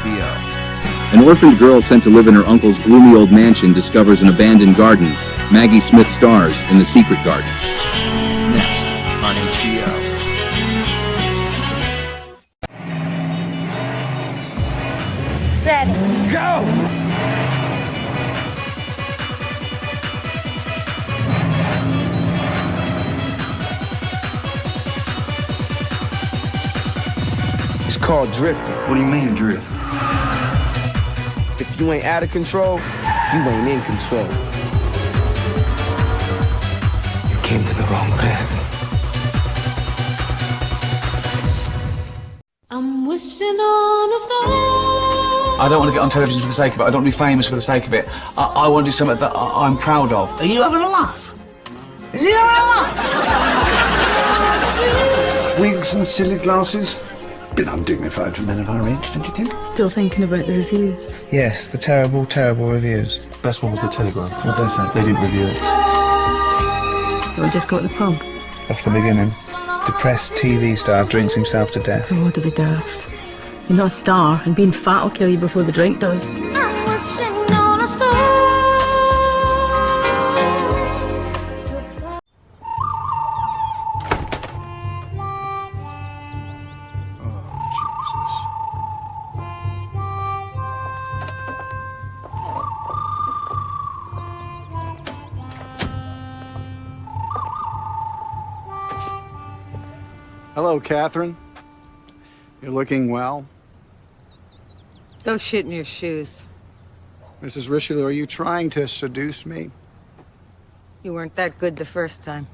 HBO. An orphaned girl sent to live in her uncle's gloomy old mansion discovers an abandoned garden. Maggie Smith stars in The Secret Garden. Next on HBO. Ready. Go! It's called drifting. What do you mean, drift? If you ain't out of control, you ain't in control. You came to the wrong place. I'm wishing on a star. I don't want to get on television for the sake of it. I don't want to be famous for the sake of it. I want to do something that I'm proud of. Are you having a laugh? Is he having a laugh? Wigs and silly glasses. Bit undignified for men of our age, don't you think? Still thinking about the reviews. Yes, the terrible, terrible reviews. Best one was the Telegraph. What did they say? They didn't review it. So I just go to the pub. That's the beginning. Depressed TV star drinks himself to death. Oh, to be daft. You're not a star, and being fat will kill you before the drink does. I'm wishing on a star. Hello, Catherine. You're looking well. Go shit in your shoes. Mrs. Richelieu, are you trying to seduce me? You weren't that good the first time.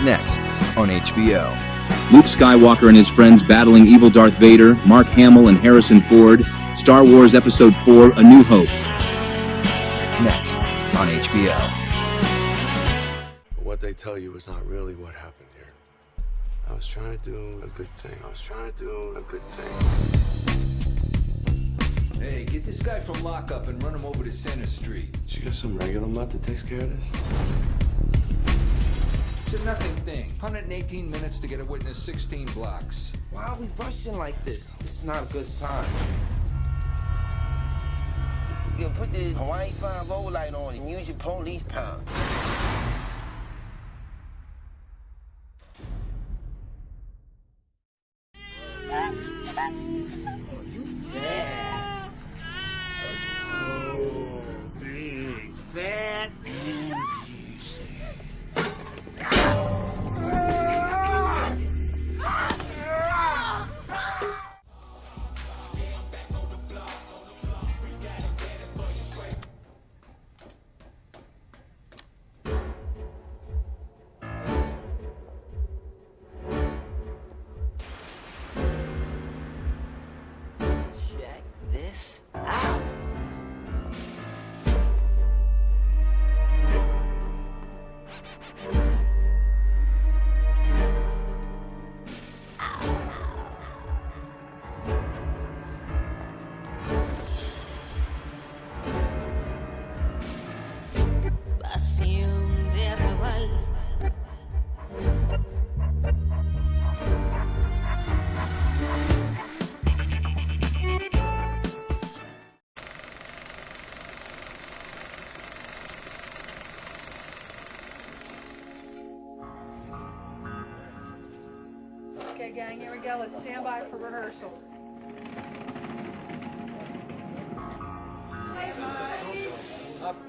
Next on HBO. Luke Skywalker and his friends battling evil Darth Vader, Mark Hamill and Harrison Ford. Star Wars Episode 4, A New Hope. Next on HBO. What they tell you is not really what happened here. I was trying to do a good thing. Hey, get this guy from lockup and run him over to Center Street. Did you get some regular mutt that takes care of this? It's a nothing thing. 118 minutes to get a witness 16 blocks. Why are we rushing like this? This is not a good sign. You put the Hawaii 5-0 light on and use your police power. You fat. Oh, big, fat, and juicy. Check this out. Pasión de arrabal. Okay, gang, here we go. Let's stand by for rehearsal.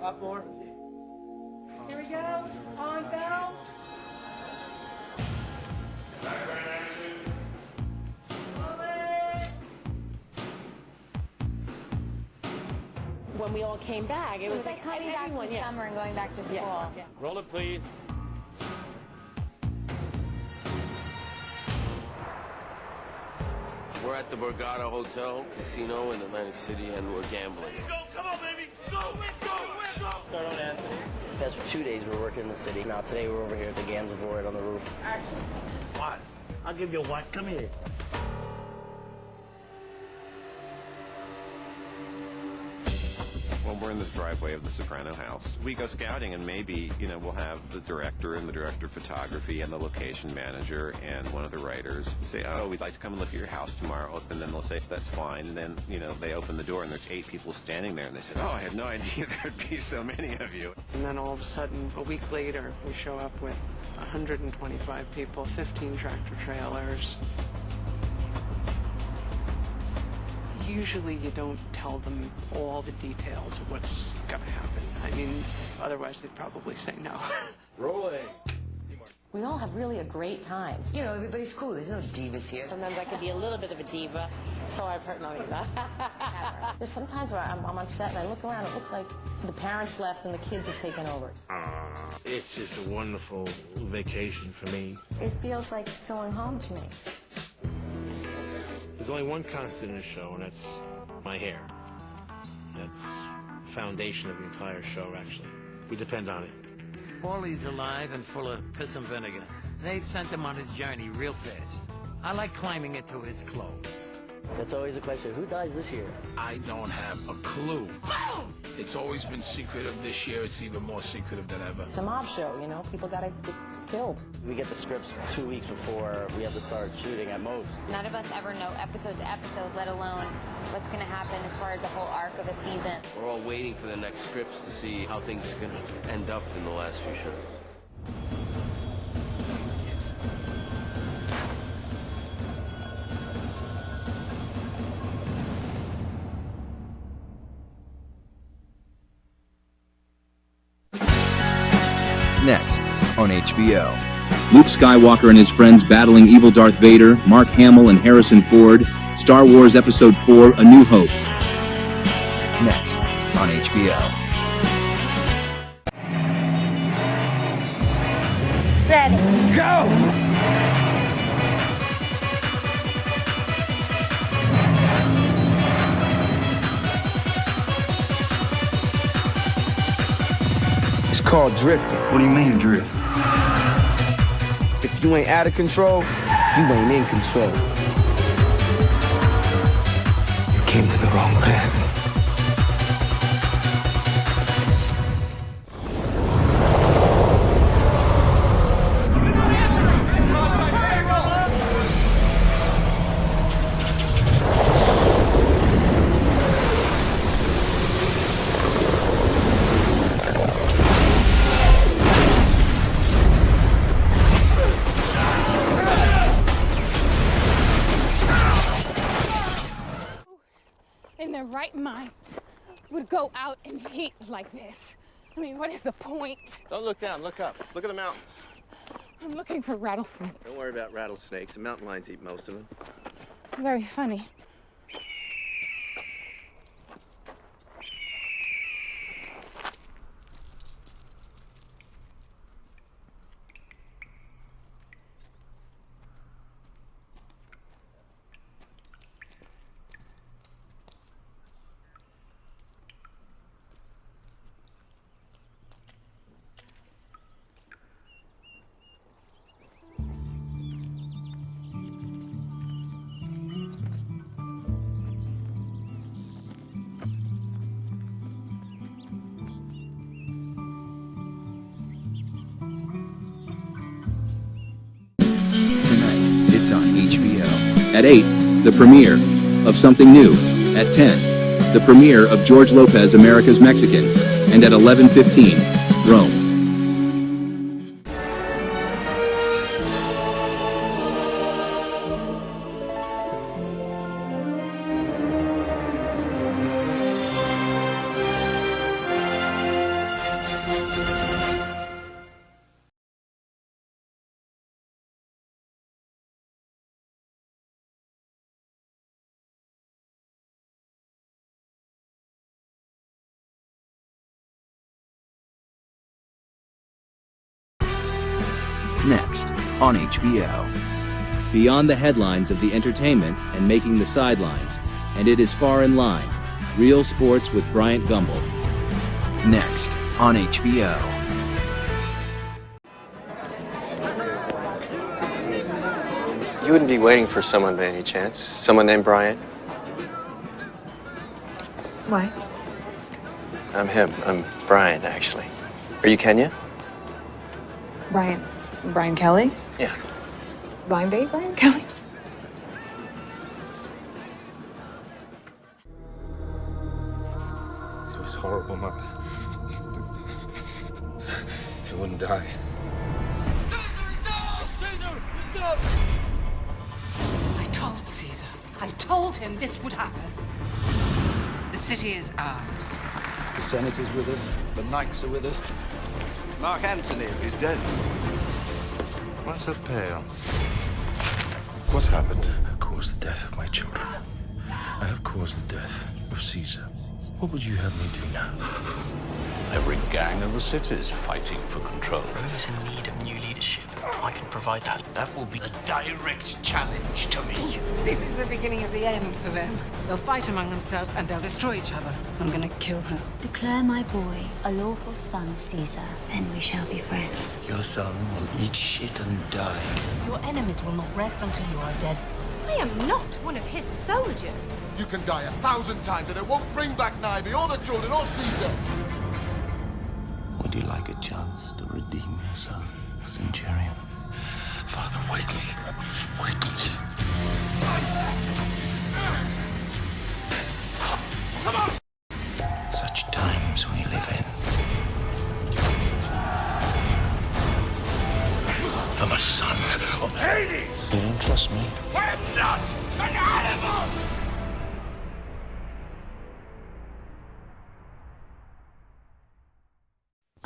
Up more. Here we go. On, go. When we all came back, it was like coming back from summer and going back to school. Yeah. Roll it, please. We're at the Borgata Hotel Casino in Atlantic City, and we're gambling. Go, come on, baby. Go, go. Start on Anthony. Past 2 days we were working in the city. Now today we're over here at the Gamble board on the roof. Action. What? I'll give you a what? Come here. Well, we're in the driveway of the Soprano house. We go scouting, and maybe, we'll have the director and the director of photography and the location manager and one of the writers say, oh, we'd like to come and look at your house tomorrow. And then they'll say, that's fine. And then, they open the door, and there's 8 people standing there. And they say, oh, I had no idea there'd be so many of you. And then all of a sudden, a week later, we show up with 125 people, 15 tractor trailers. Usually you don't tell them all the details of what's going to happen. I mean, otherwise they'd probably say no. Rolling. We all have really a great time. You know, everybody's cool. There's no divas here. Sometimes I could be a little bit of a diva, so I've heard nothing about that. There's some times where I'm on set and I look around, it looks like the parents left and the kids have taken over. It's just a wonderful vacation for me. It feels like going home to me. There's only one constant in the show, and that's my hair. That's the foundation of the entire show, actually. We depend on it. Paulie's alive and full of piss and vinegar. They sent him on his journey real fast. I like climbing into his clothes. That's always a question. Who dies this year? I don't have a clue. It's always been secretive. This year, it's even more secretive than ever. It's a mob show, people gotta get killed. We get the scripts 2 weeks before we have to start shooting at most. None of us ever know episode to episode, let alone what's going to happen as far as the whole arc of a season. We're all waiting for the next scripts to see how things are going to end up in the last few shows. Next on HBO. Luke Skywalker and his friends battling evil Darth Vader, Mark Hamill and Harrison Ford, Star Wars Episode 4, A New Hope. Next on HBO. Ready. Go! It's called drifting. What do you mean, drift? If you ain't out of control, you ain't in control. You came to the wrong place. In their right mind would go out and hate like this. I mean, what is the point? Don't look down, look up. Look at the mountains. I'm looking for rattlesnakes. Don't worry about rattlesnakes. The mountain lions eat most of them. Very funny. It's on HBO. At 8, the premiere of Something New. At 10, the premiere of George Lopez, America's Mexican. And at 11:15, Rome. Next on HBO. Beyond the headlines of the entertainment and making the sidelines, and it is far in line. Real Sports with Bryant Gumbel. Next on HBO. You wouldn't be waiting for someone by any chance? Someone named Bryant? Why? I'm him. I'm Bryant, actually. Are you Kenya? Brian Kelly? Yeah. Blind date, Brian Kelly? It was horrible, Mother. You wouldn't die. I told Caesar. I told him this would happen. The city is ours. The Senate is with us. The Knights are with us. Mark Antony is dead. Why so pale? What's happened? I caused the death of my children. I have caused the death of Caesar. What would you have me do now? Every gang in the city is fighting for control. Whoever's in need of new leadership, I can provide that. That will be a direct challenge to me. This is the beginning of the end for them. They'll fight among themselves and they'll destroy each other. I'm gonna kill her. Declare my boy a lawful son of Caesar, then we shall be friends. Your son will eat shit and die. Your enemies will not rest until you are dead. I am not one of his soldiers. You can die 1,000 times and it won't bring back Niobe or the children or Caesar. Would you like a chance to redeem yourself, Centurion? Father, wake me. Wake me. Come on! Such times we live in. I'm a son of Hades! You don't trust me? I'm not an animal!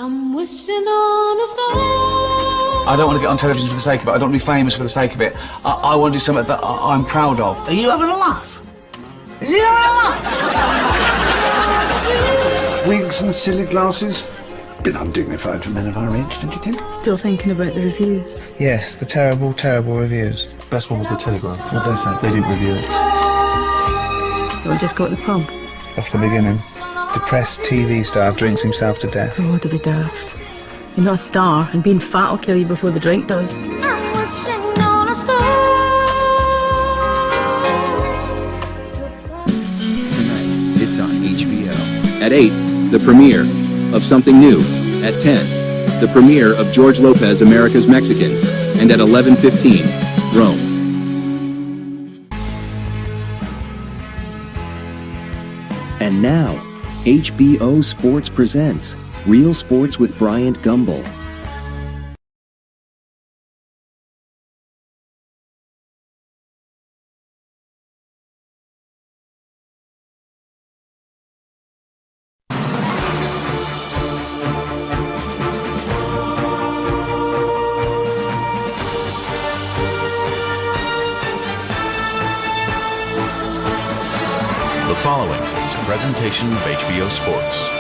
I'm wishing on a star. I don't want to get on television for the sake of it. I don't want to be famous for the sake of it. I want to do something that I'm proud of. Are you having a laugh? Is he having a laugh? Wigs and silly glasses? Bit undignified for men of our age, don't you think? Still thinking about the reviews. Yes, the terrible, terrible reviews. Best one was the Telegraph. What did they say? They didn't review it. We'll just go to the pub. That's the beginning. Depressed TV star drinks himself to death. Oh, to be daft. You're not a star, and being fat will kill you before the drink does. I'm wishing on a star. Tonight, it's on HBO. At 8, the premiere of Something New. At 10, the premiere of George Lopez, America's Mexican. And at 11:15, Rome. And now, HBO Sports presents Real Sports with Bryant Gumbel. The following is a presentation of HBO Sports.